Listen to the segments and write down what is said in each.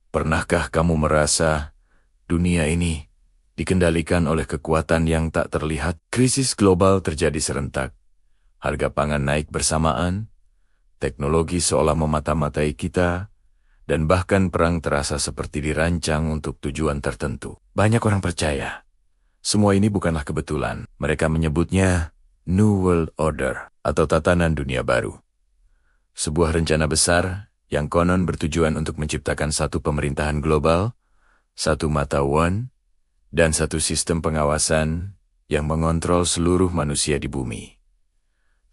Pernahkah kamu merasa dunia ini dikendalikan oleh kekuatan yang tak terlihat? Krisis global terjadi serentak. Harga pangan naik bersamaan, teknologi seolah memata-matai kita, dan bahkan perang terasa seperti dirancang untuk tujuan tertentu. Banyak orang percaya semua ini bukanlah kebetulan. Mereka menyebutnya New World Order atau tatanan dunia baru. Sebuah rencana besar yang konon bertujuan untuk menciptakan satu pemerintahan global, satu mata uang, dan satu sistem pengawasan yang mengontrol seluruh manusia di bumi.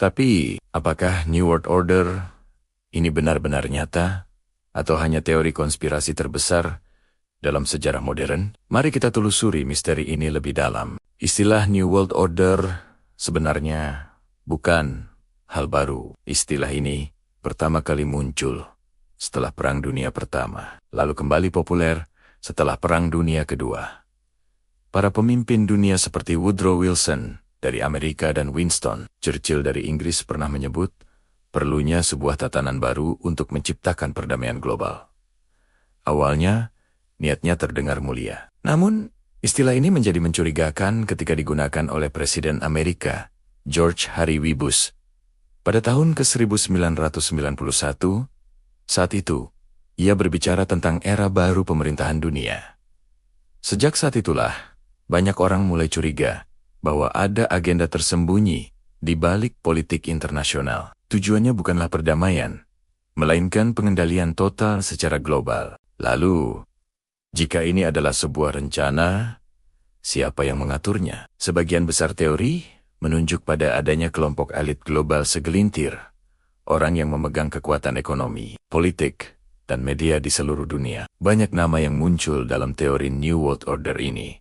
Tapi, apakah New World Order ini benar-benar nyata, atau hanya teori konspirasi terbesar dalam sejarah modern? Mari kita telusuri misteri ini lebih dalam. Istilah New World Order sebenarnya bukan hal baru. Istilah ini pertama kali muncul setelah Perang Dunia Pertama, lalu kembali populer setelah Perang Dunia Kedua. Para pemimpin dunia seperti Woodrow Wilson dari Amerika dan Winston Churchill dari Inggris pernah menyebut perlunya sebuah tatanan baru untuk menciptakan perdamaian global. Awalnya, niatnya terdengar mulia. Namun, istilah ini menjadi mencurigakan ketika digunakan oleh Presiden Amerika, George H.W. Bush. Pada tahun ke-1991, saat itu, ia berbicara tentang era baru pemerintahan dunia. Sejak saat itulah, banyak orang mulai curiga bahwa ada agenda tersembunyi di balik politik internasional. Tujuannya bukanlah perdamaian, melainkan pengendalian total secara global. Lalu, jika ini adalah sebuah rencana, siapa yang mengaturnya? Sebagian besar teori menunjuk pada adanya kelompok elit global segelintir, orang yang memegang kekuatan ekonomi, politik, dan media di seluruh dunia. Banyak nama yang muncul dalam teori New World Order ini.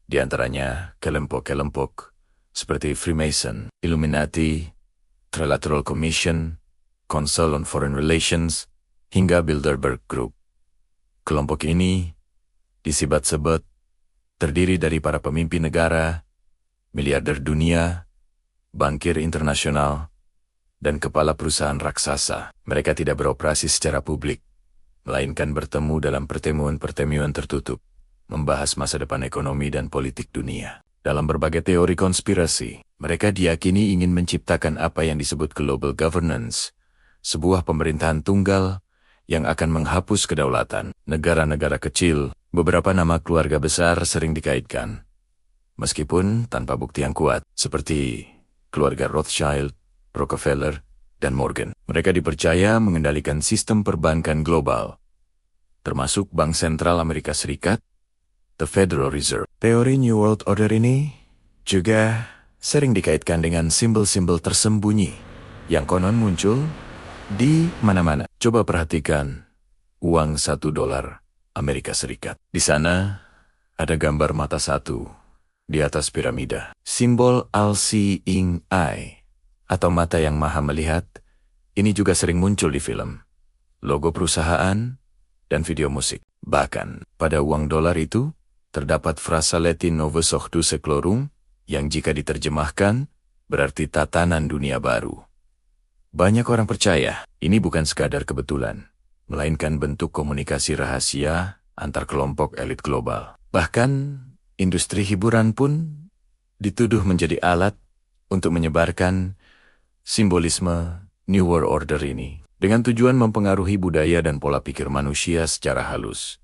Di antaranya kelompok-kelompok seperti Freemason, Illuminati, Trilateral Commission, Council on Foreign Relations, hingga Bilderberg Group. Kelompok ini disebat-sebat terdiri dari para pemimpin negara, miliarder dunia, bankir internasional, dan kepala perusahaan raksasa. Mereka tidak beroperasi secara publik, melainkan bertemu dalam pertemuan-pertemuan tertutup, membahas masa depan ekonomi dan politik dunia. Dalam berbagai teori konspirasi, mereka diyakini ingin menciptakan apa yang disebut global governance, sebuah pemerintahan tunggal yang akan menghapus kedaulatan negara-negara kecil. Beberapa nama keluarga besar sering dikaitkan, meskipun tanpa bukti yang kuat, seperti keluarga Rothschild, Rockefeller, dan Morgan. Mereka dipercaya mengendalikan sistem perbankan global, termasuk Bank Sentral Amerika Serikat, The Federal Reserve. Teori New World Order ini juga sering dikaitkan dengan simbol-simbol tersembunyi yang konon muncul di mana-mana. Coba perhatikan uang $1 Amerika Serikat. Di sana ada gambar mata satu di atas piramida. Simbol all-seeing eye atau mata yang maha melihat ini juga sering muncul di film, logo perusahaan, dan video musik. Bahkan pada uang dolar itu terdapat frasa Latin Novus Ordo Seclorum yang jika diterjemahkan berarti tatanan dunia baru. Banyak orang percaya ini bukan sekadar kebetulan, melainkan bentuk komunikasi rahasia antar kelompok elit global. Bahkan, industri hiburan pun dituduh menjadi alat untuk menyebarkan simbolisme New World Order ini, dengan tujuan mempengaruhi budaya dan pola pikir manusia secara halus,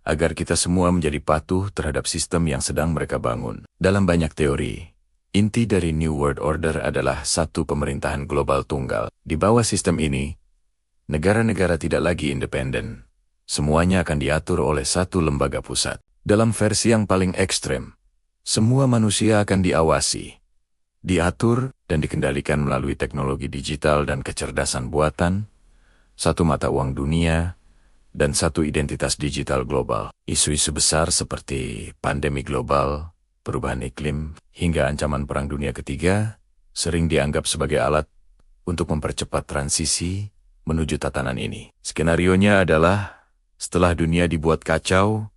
agar kita semua menjadi patuh terhadap sistem yang sedang mereka bangun. Dalam banyak teori, inti dari New World Order adalah satu pemerintahan global tunggal. Di bawah sistem ini, negara-negara tidak lagi independen. Semuanya akan diatur oleh satu lembaga pusat. Dalam versi yang paling ekstrem, semua manusia akan diawasi, diatur, dan dikendalikan melalui teknologi digital dan kecerdasan buatan, satu mata uang dunia, dan satu identitas digital global. Isu-isu besar seperti pandemi global, perubahan iklim, hingga ancaman Perang Dunia Ketiga sering dianggap sebagai alat untuk mempercepat transisi menuju tatanan ini. Skenarionya adalah, setelah dunia dibuat kacau,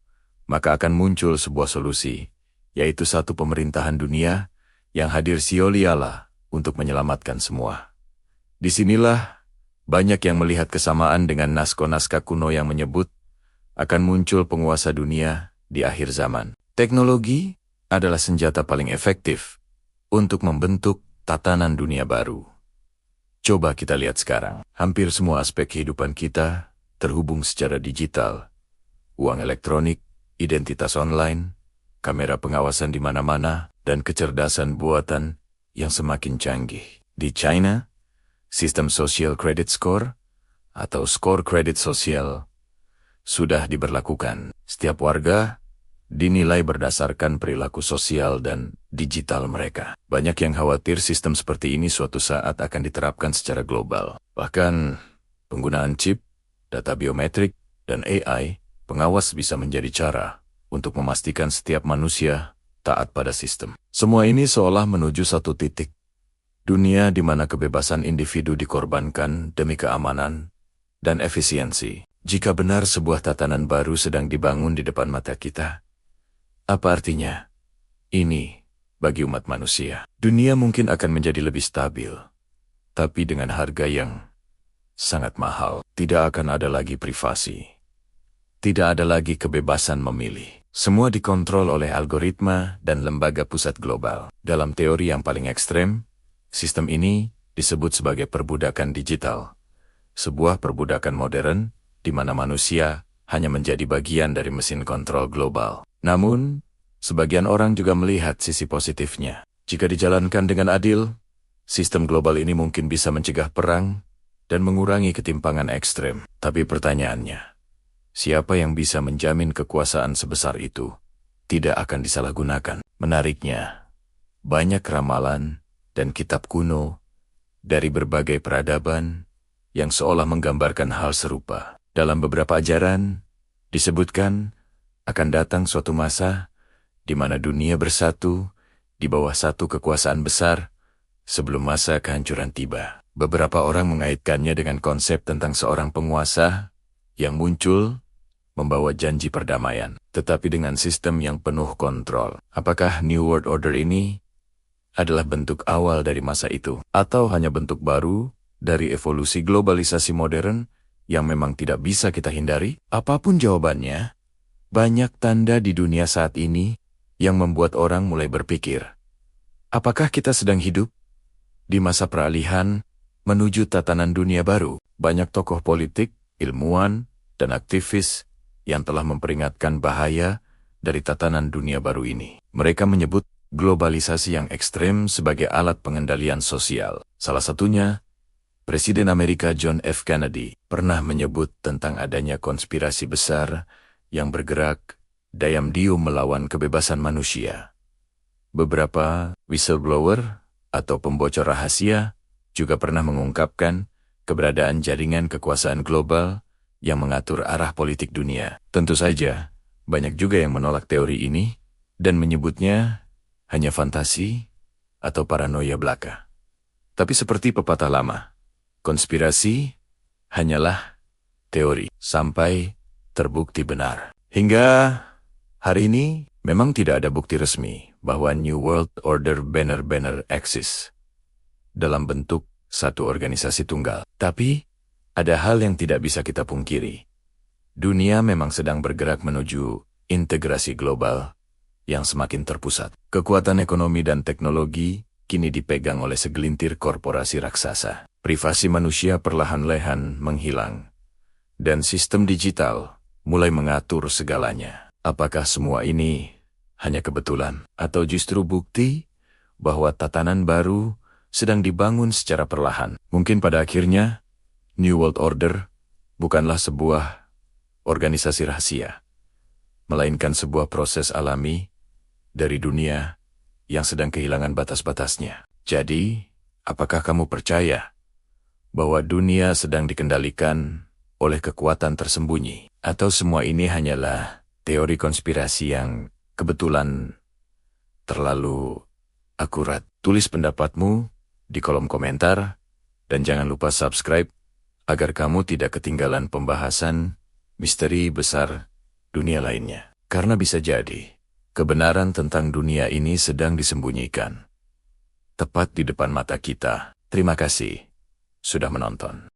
maka akan muncul sebuah solusi, yaitu satu pemerintahan dunia yang hadir sioliala untuk menyelamatkan semua. Disinilah banyak yang melihat kesamaan dengan naskah-naskah kuno yang menyebut akan muncul penguasa dunia di akhir zaman. Teknologi adalah senjata paling efektif untuk membentuk tatanan dunia baru. Coba kita lihat sekarang, hampir semua aspek kehidupan kita terhubung secara digital. Uang elektronik, identitas online, kamera pengawasan di mana-mana, dan kecerdasan buatan yang semakin canggih. Di China, sistem Social Credit Score atau skor kredit sosial sudah diberlakukan. Setiap warga dinilai berdasarkan perilaku sosial dan digital mereka. Banyak yang khawatir sistem seperti ini suatu saat akan diterapkan secara global. Bahkan penggunaan chip, data biometrik, dan AI pengawas bisa menjadi cara untuk memastikan setiap manusia taat pada sistem. Semua ini seolah menuju satu titik. Dunia di mana kebebasan individu dikorbankan demi keamanan dan efisiensi. Jika benar sebuah tatanan baru sedang dibangun di depan mata kita, apa artinya ini bagi umat manusia? Dunia mungkin akan menjadi lebih stabil, tapi dengan harga yang sangat mahal. Tidak akan ada lagi privasi. Tidak ada lagi kebebasan memilih. Semua dikontrol oleh algoritma dan lembaga pusat global. Dalam teori yang paling ekstrem, sistem ini disebut sebagai perbudakan digital. Sebuah perbudakan modern di mana manusia hanya menjadi bagian dari mesin kontrol global. Namun, sebagian orang juga melihat sisi positifnya. Jika dijalankan dengan adil, sistem global ini mungkin bisa mencegah perang dan mengurangi ketimpangan ekstrem. Tapi pertanyaannya, siapa yang bisa menjamin kekuasaan sebesar itu tidak akan disalahgunakan? Menariknya, banyak ramalan dan kitab kuno dari berbagai peradaban yang seolah menggambarkan hal serupa. Dalam beberapa ajaran, disebutkan akan datang suatu masa di mana dunia bersatu di bawah satu kekuasaan besar sebelum masa kehancuran tiba. Beberapa orang mengaitkannya dengan konsep tentang seorang penguasa yang muncul membawa janji perdamaian, tetapi dengan sistem yang penuh kontrol. Apakah New World Order ini adalah bentuk awal dari masa itu, atau hanya bentuk baru dari evolusi globalisasi modern yang memang tidak bisa kita hindari? Apapun jawabannya, banyak tanda di dunia saat ini yang membuat orang mulai berpikir, apakah kita sedang hidup di masa peralihan menuju tatanan dunia baru? Banyak tokoh politik, ilmuwan, dan aktivis yang telah memperingatkan bahaya dari tatanan dunia baru ini. Mereka menyebut globalisasi yang ekstrem sebagai alat pengendalian sosial. Salah satunya, Presiden Amerika John F. Kennedy pernah menyebut tentang adanya konspirasi besar yang bergerak diam-diam melawan kebebasan manusia. Beberapa whistleblower atau pembocor rahasia juga pernah mengungkapkan keberadaan jaringan kekuasaan global yang mengatur arah politik dunia. Tentu saja, banyak juga yang menolak teori ini dan menyebutnya hanya fantasi atau paranoia belaka. Tapi seperti pepatah lama, konspirasi hanyalah teori sampai terbukti benar. Hingga hari ini memang tidak ada bukti resmi bahwa New World Order benar-benar eksis dalam bentuk satu organisasi tunggal. Tapi ada hal yang tidak bisa kita pungkiri. Dunia memang sedang bergerak menuju integrasi global yang semakin terpusat. Kekuatan ekonomi dan teknologi kini dipegang oleh segelintir korporasi raksasa. Privasi manusia perlahan-lahan menghilang, dan sistem digital mulai mengatur segalanya. Apakah semua ini hanya kebetulan, atau justru bukti bahwa tatanan baru sedang dibangun secara perlahan? Mungkin pada akhirnya, New World Order bukanlah sebuah organisasi rahasia, melainkan sebuah proses alami dari dunia yang sedang kehilangan batas-batasnya. Jadi, apakah kamu percaya bahwa dunia sedang dikendalikan oleh kekuatan tersembunyi? Atau semua ini hanyalah teori konspirasi yang kebetulan terlalu akurat? Tulis pendapatmu di kolom komentar, dan jangan lupa subscribe agar kamu tidak ketinggalan pembahasan misteri besar dunia lainnya. Karena bisa jadi, kebenaran tentang dunia ini sedang disembunyikan tepat di depan mata kita. Terima kasih sudah menonton.